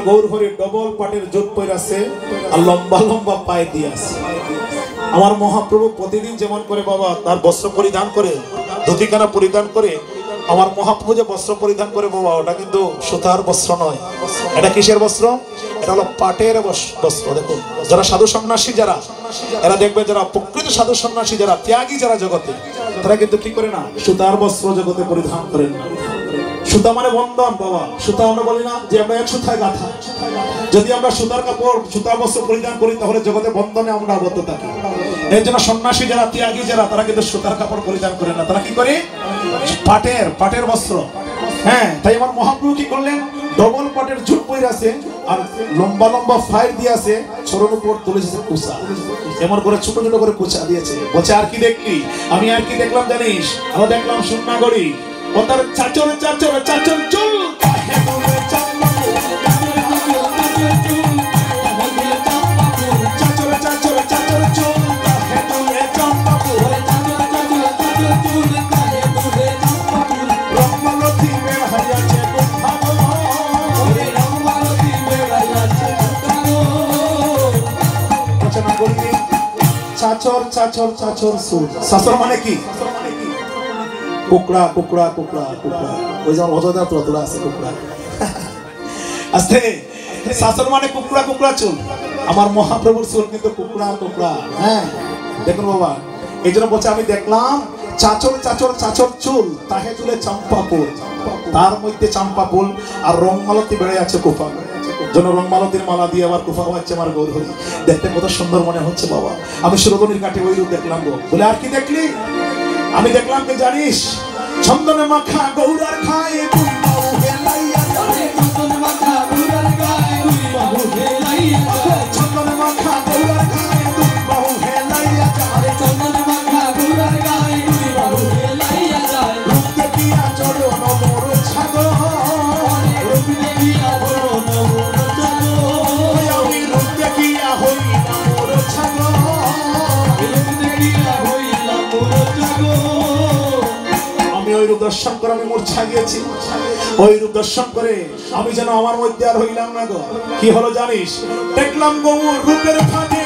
Gour Hari double পাটের jute পরে আছে আর লম্বা লম্বা পায়ে দিয়ে আছে। আমার মহাপ্রভু প্রতিদিন যেমন করে বাবা তার বস্ত্র পরিধান করে, ধুতিখানা পরিধান করে, আমার মহাপ্রভু যে বস্ত্র পরিধান করে বাবা, ওটা কিন্তু সুতার বস্ত্র নয়। এটা কিসের বস্ত্র? এটা হলো পাটের বস্ত্র। দেখুন, যারা সাধু সন্ন্যাসী, যারা এরা দেখবে, যারা প্রকৃত সাধু সন্ন্যাসী, যারা ত্যাগী, যারা জগতে, তারা কিন্তু কি করে না, সুতার বস্ত্র জগতে পরিধান করেন না। সুতা মানে বন্ধন বাবা। সুতা আমরা বলি না যে আমরা এক সুতায় গাঁথা। যদি আমরা সুতার কাপড়, সুতার বস্ত্র পরিধান করি, তাহলে জগতে বন্ধনে আমরা আবদ্ধ থাকি। এর জন্য সন্ন্যাসী যারা, ত্যাগী যারা, তারা কিন্তু সুতার কাপড় পরিধান করে না। তারা কি করে? পাটের বস্ত্র। হ্যাঁ, তাই আমার মহাপ্রভু কি করলেন? ডবল পাটের জুট পরে আছে আর লম্বা লম্বা ফাইল দিয়ে আছে, ছোটর উপর তুলেছে কুচা, এমন করে ছোট ছোট করে কুচা দিয়েছে। বলছে আর কি দেখলি? আমি আর কি দেখলাম জানিস? আমরা দেখলাম সোনাগড়ি, ও তার চাচর চাচর চাচর চুল, চাচর চাচর চাচর চুল। চাচর মানে কি? কুকড়া কুকড়া কুকড়া কুকড়া। ওই যেমন অযোধ্যা তোলা আছে কুকড়া। আস্তে, চাচর মানে কুকড়া কুকড়া চুল। আমার মহাপ্রভুর চুল কিন্তু কুকড়া কুকড়া। হ্যাঁ, দেখুন বাবা, এই জন্য বলছে আমি দেখলাম চাচর চাচর চাচর চুল, তাহে চুলে চম্পা ফুল, তার মধ্যে চম্পা ফুল আর রংমালতি বেড়ে আছে কুফা। জন্য রংমালতির মালা দিয়ে আবার কুফা হচ্ছে আমার গৌর হরি। দেখতে কত সুন্দর মনে হচ্ছে বাবা। আমি সুরধনির কাঠে ওই রূপ দেখলাম গো। বলে আর কি দেখলি? আমি দেখলাম কি জানিস? চন্দনে মাখা গৌরার খায়, চন্দনে মাখা গৌরার খায়, চন্দনে মাখা গৌরার খায়, বাহু হেলাইয়া যায়, চন্দনে মাখা গৌরার খায়, বাহু হেলাইয়া যায়। রূপ দেখিয়া চরণ মোর ছাগল, রূপ দেখিয়া চরণ মোর ছাগল, আমি রূপ দেখিয়া হইলাম মোর ছাগল, রূপ দেখিয়া হইলাম মোর ছাগল। আমি ওই রূপ দর্শন করে আমি মূর্ছা গিয়েছি। ওই রূপ দর্শন করে আমি যেন আমার মধ্যে আর হইলাম না গো। কি হলো জানিস? দেখলাম গৌর রূপের ফাঁকে